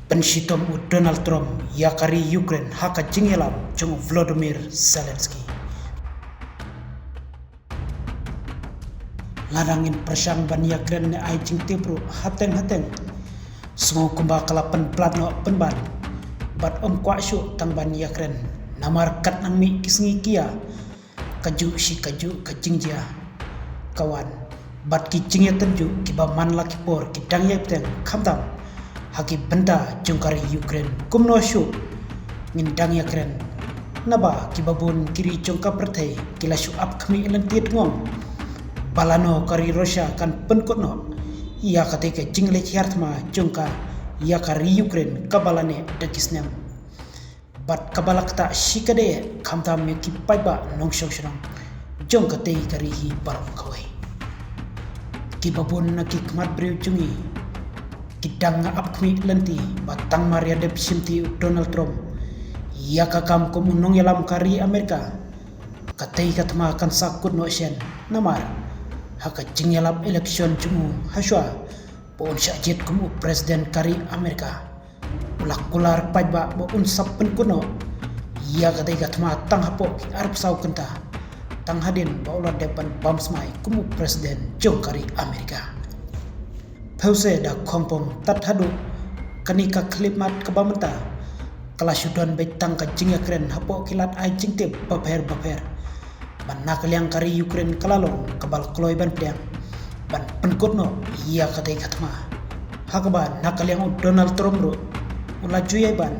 Penshitom u Donald Trump yakari Ukraine haka jingelam jung Volodymyr Zelensky. Ladangin persang ban Ukraine ne ai jing tibru hateng sungo kumba kalapan platno penban bat kwa shu tang ban Ukraine namar kat nang mi kisngi kia kaju kajingjia kawan bat ki jingya tenju kiba man laki por ki dang yepten khamdam haki benda jungkari Ukraine kumno shu ngin dang Ukraine naba kibabun kiri jongka pertai kila shu up kami elentit ngong balano kari Russia kan penkotno ia ketika jingle hiartma jongka ia kari Ukraine kabalane dakisnem bat kabalak ta shikade khamdam me ki paiba nongshong shong jongka tei kari hi bar kawai kibabun naki kmat breu jungi kidang apkmi lenti batang Maria de Simti Donald Trump ia kakam komunong yalam kari Amerika katei katma kan sakut no shen namar haka jingyalam election jumu haswa pon syajit kumu presiden kari Amerika ulak kular pajba bo unsap penkuno ia katei katma tang hapo arab sau kenta tang hadin baulah depan bamsmai kumu presiden jong kari Amerika pause da kompong tat hadu kanika klimat kabamenta kala syudon betang ka jing Ukraine hapo kilat ai jingtip baper ban nakaliang kari Ukraine kalalong kabal kloy ban priang ban penkotno ia katai katma hakaba nakaliang Donald Trump ro ula juyai ban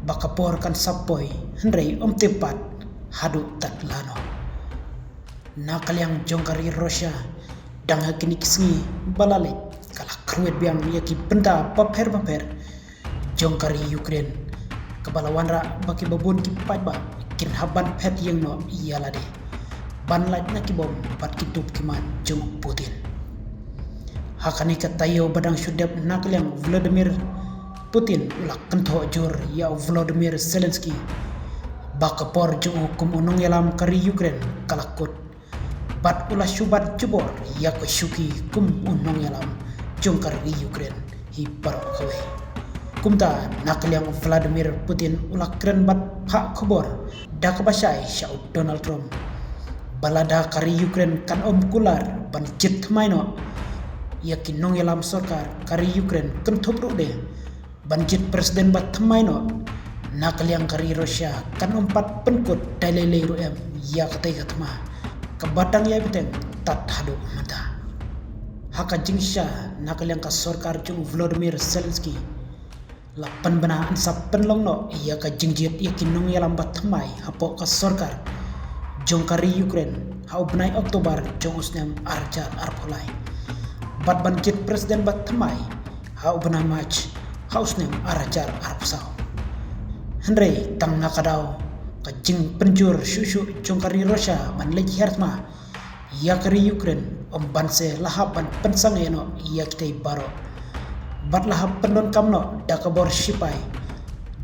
bakapor kan sapoi hendrei tepat hadu tat lano nakaliang jongkari Russia dang hakini kisngi balale kala kruet biang yaki benda baper jongkari Ukraine kabalawan ra baki babun ki paiba kin haban pet yang no iyala de ban lait na ki bom bat ki tup kiman jong Putin hakani katayo badang syudep nakliang Vladimir Putin ulak kentho jor ya Volodymyr Zelensky bakapor jong hukum unong yalam kari Ukraine kalakut bat ulah syubat jubor ya ko syuki kum unong yalam jongkar di Ukraine hi parok kawe kumta nakliang Vladimir Putin ulak keren bat hak khobor da kabasai syau Donald Trump balada kari Ukraine kan kular ban jit maino yakin nong yalam sorkar kari Ukraine kan tobruk de ban jit presiden bat maino nakliang kari Russia kan pat penkut dalele ru em ya katai katma kebatang ya biteng tat hadu mata haka jingsha nakaliang ka sorkar jung Volodymyr Zelensky lapan bena ansap penlongno ia ka jingjit yakin nong yalam batmai hapo ka sorkar jong kari Ukraine hau benai Oktober jong usnem arjar arpolai bat banjit presiden batmai hau benai March hau usnem arjar arpsau Henry tang nakadau ka jing penjur syusyu jong kari Russia ban legi hartma ia kari Ukraine banse lahapan pensang eno ia kitay baro bat lahap pendon kamno dakabor sipai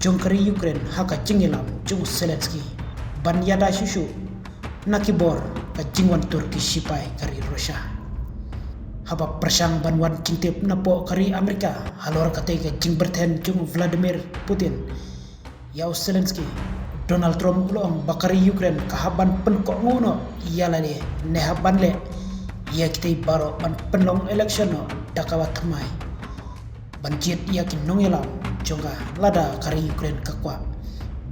jong kari Ukraine haka jingilam jong Zelensky ban yada syusyu nakibor ka jingwan Turki sipai kari Russia haba persang banwan jingtip napo kari Amerika halor katay ka jing berten jong Vladimir Putin yau Zelensky Donald Trump ulong bakari Ukraine kahaban penkok ngono iyalale nehaban le ia kitay baro ban penlong election no dakawat thamai banjit ia kinong yalam jonga lada kari Ukraine kakwa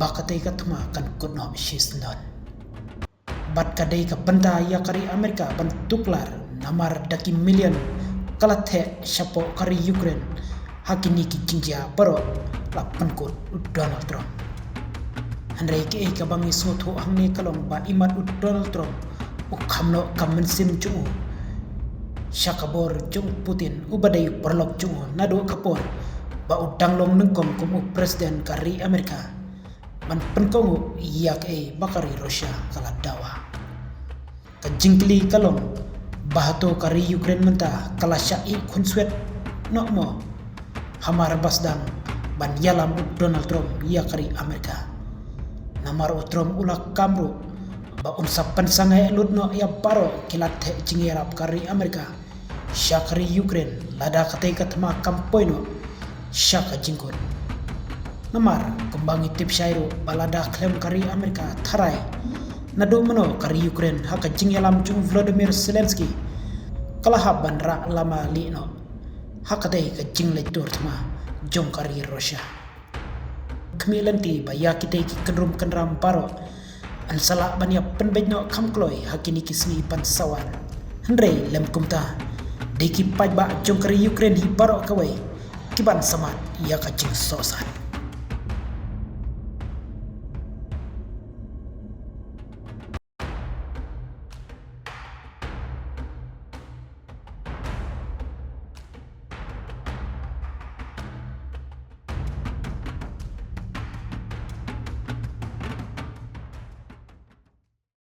bakatay kathma kan kutno shisnon bat kadai ka benda ia kari Amerika ban tuklar namar daki million kalathe syapo kari Ukraine hakini ki jingja baro lapan kut Donald Trump Andrei ke ka bangi soto hangni kalong ban imat Donald Trump ukhamno kamensin jungu syakabor jung Putin ubadai perlok jungu nado kapor ba udang long nengkom kumu presiden kari Amerika man penkongu iyak bakari Russia kala dawa kajingkli kalong bahato kari Ukraine menta kala syai kunswet nokmo hamar basdang ban yalam Donald Trump iya kari Amerika namar Trump ulak kamru ba unsap pensangai ludno ya baro kilat jingirap kari Amerika syakari Ukraine lada katai katma kampoino syaka jingkot. Namar kembangi tip syairu balada klaim kari Amerika tharai. Nado mano kari Ukraine haka jing yalam chung Volodymyr Zelensky. Kalahab bandra lama lino. Haka dai ka jing le turtma jong kari Russia. Kemilanti baya kita ki kenrum kenram paro. An sala banya penbejno kamkloi hakini kismi pan sawan. Hendrei lem kumta. Deki pajba jong kari Ukraine hi paro kawai. Kiban samat ia ka jing sosan.